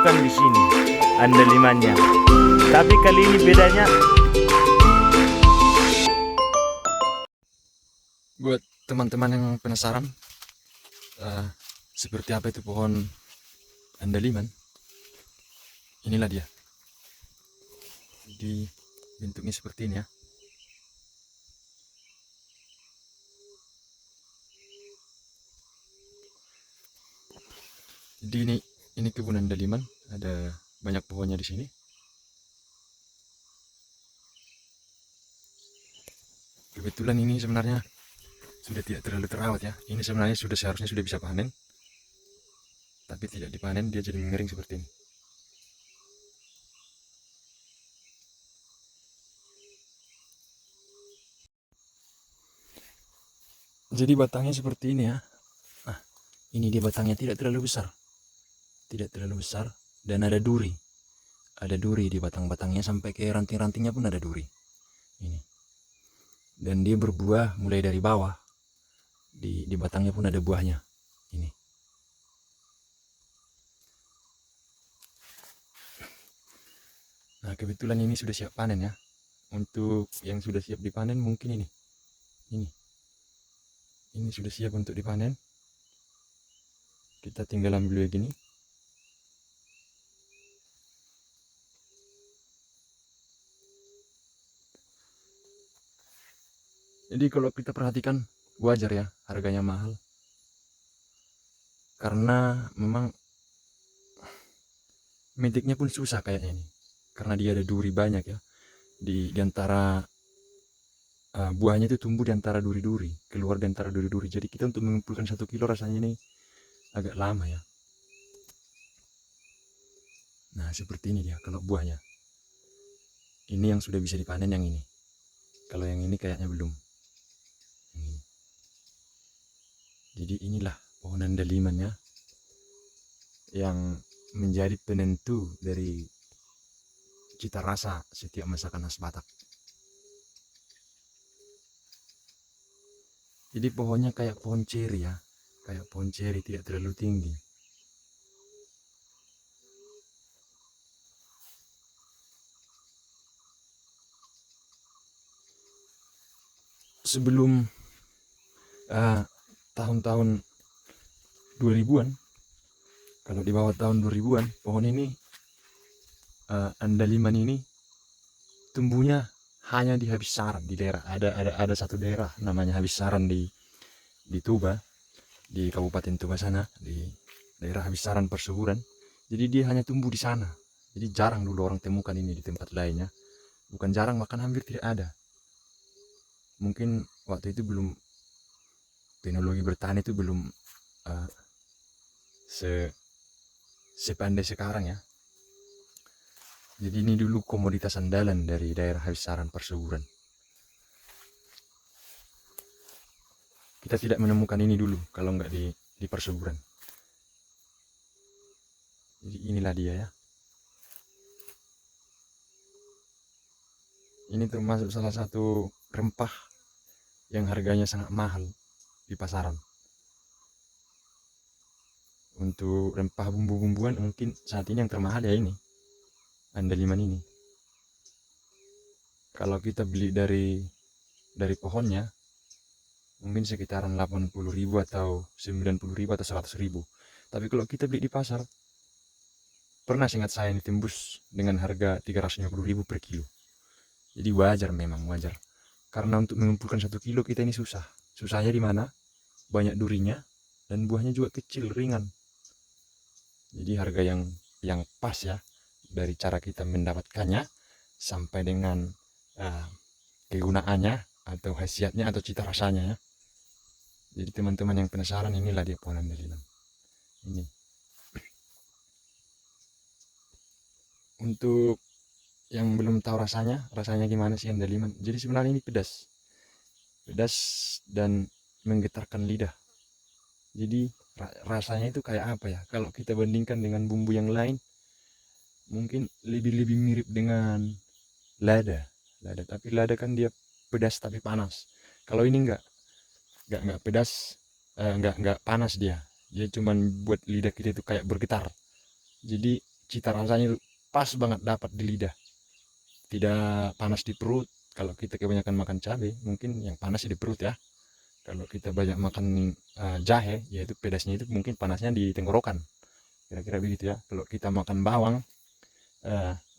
kan di sini andalimannya. Tapi kali ini bedanya. Buat teman-teman yang penasaran seperti apa itu pohon andaliman, inilah dia. Jadi bentuknya seperti ini ya. Jadi ini kebun andaliman, ada banyak pohonnya di sini. Kebetulan ini sebenarnya sudah tidak terlalu terawat ya. Ini sebenarnya seharusnya sudah bisa panen, tapi tidak dipanen, dia jadi mengering seperti ini. Jadi batangnya seperti ini ya. Nah, ini dia batangnya tidak terlalu besar. Tidak terlalu besar dan ada duri. Ada duri di batang-batangnya sampai ke ranting-rantingnya pun ada duri. Ini. Dan dia berbuah mulai dari bawah. Di batangnya pun ada buahnya. Ini. Nah, kebetulan ini sudah siap panen ya. Untuk yang sudah siap dipanen mungkin ini. Ini sudah siap untuk dipanen. Kita tinggal ambil begini. Jadi kalau kita perhatikan wajar ya harganya mahal. Karena memang metiknya pun susah kayaknya ini. Karena dia ada duri banyak ya. Di antara buahnya itu tumbuh di antara duri-duri, keluar di antara duri-duri. Jadi kita untuk mengumpulkan 1 kilo rasanya ini agak lama ya. Nah seperti ini dia kalau buahnya. Ini yang sudah bisa dipanen yang ini. Kalau yang ini kayaknya belum. Ini. Jadi inilah pohon andaliman ya, yang menjadi penentu dari cita rasa setiap masakan khas Batak. Jadi pohonnya kayak pohon ceri ya, kayak pohon ceri, tidak terlalu tinggi. Sebelum tahun-tahun 2000-an, kalau di bawah tahun 2000-an, pohon ini andaliman ini tumbuhnya hanya di Habissaran, di daerah ada satu daerah namanya Habissaran di Tuba, di Kabupaten Tuba sana, di daerah Habissaran Persuburan. Jadi dia hanya tumbuh di sana. Jadi jarang dulu orang temukan ini di tempat lainnya. Bukan jarang, bahkan hampir tidak ada. Mungkin waktu itu belum, teknologi bertani itu belum sepandai sekarang ya. Jadi ini dulu komoditas andalan dari daerah Habissaran Persuburan. Kita tidak menemukan ini dulu kalau nggak di Persuburan. Jadi inilah dia ya. Ini termasuk salah satu rempah yang harganya sangat mahal di pasaran. Untuk rempah bumbu-bumbuan mungkin saat ini yang termahal ya ini, andaliman ini. Kalau kita beli dari pohonnya mungkin sekitaran 80.000 atau 90.000 atau 100.000. Tapi kalau kita beli di pasar, pernah seingat saya ini tembus dengan harga 350.000 per kilo. Jadi wajar, memang wajar. Karena untuk mengumpulkan 1 kilo kita ini susah. Susahnya di mana? Banyak durinya dan buahnya juga kecil, ringan. Jadi harga yang pas ya dari cara kita mendapatkannya sampai dengan kegunaannya atau khasiatnya atau cita rasanya ya. Jadi teman-teman yang penasaran, inilah dia pohon andaliman. Ini. Untuk yang belum tahu rasanya gimana sih andaliman. Jadi sebenarnya ini pedas. Pedas dan menggetarkan lidah. Jadi rasanya itu kayak apa ya? Kalau kita bandingkan dengan bumbu yang lain, mungkin lebih mirip dengan lada. Tapi lada kan dia pedas tapi panas. Kalau ini enggak pedas, enggak panas dia. Dia cuman buat lidah kita itu kayak bergetar. Jadi cita rasanya itu pas banget dapat di lidah, tidak panas di perut. Kalau kita kebanyakan makan cabai mungkin yang panas di perut ya. Kalau kita banyak makan jahe, yaitu pedasnya itu mungkin panasnya di tenggorokan, kira-kira begitu ya. Kalau kita makan bawang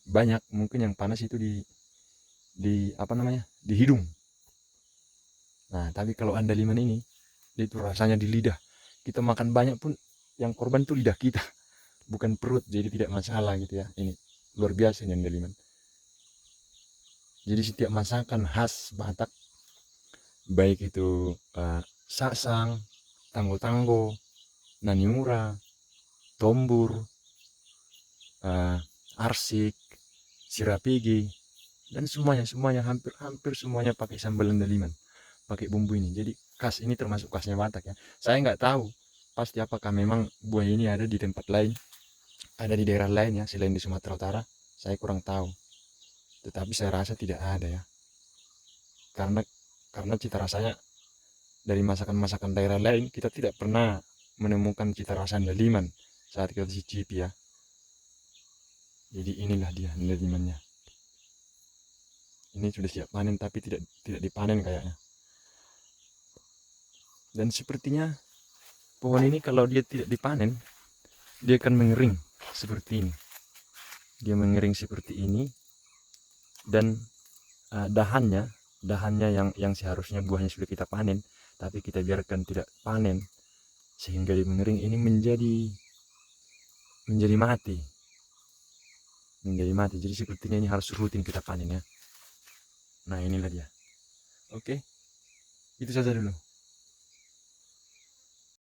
banyak, mungkin yang panas itu di apa namanya, di hidung. Nah tapi kalau andaliman ini, dia itu rasanya di lidah. Kita makan banyak pun yang korban tuh lidah kita, bukan perut, jadi tidak masalah gitu ya. Ini luar biasa ini andaliman. Jadi setiap masakan khas Batak, baik itu sasang, tanggo-tanggo, naniura, tombur, arsik, sirapigi, dan semuanya hampir semuanya pakai sambal andaliman, pakai bumbu ini. Jadi khas ini termasuk khasnya Batak ya. Saya nggak tahu pasti apakah memang buah ini ada di tempat lain, ada di daerah lain ya selain di Sumatera Utara. Saya kurang tahu, tetapi saya rasa tidak ada ya, karena cita rasanya dari masakan-masakan daerah lain kita tidak pernah menemukan cita rasa andaliman saat kita cicipi ya. Jadi inilah dia andalimannya. Ini sudah siap panen tapi tidak dipanen kayaknya. Dan sepertinya pohon ini kalau dia tidak dipanen, dia akan mengering seperti ini. Dia mengering seperti ini, dan dahannya yang seharusnya buahnya sudah kita panen, tapi kita biarkan tidak panen sehingga dia mengering, ini menjadi mati. Jadi sepertinya ini harus rutin kita panen ya. Nah inilah dia. Oke, itu saja dulu.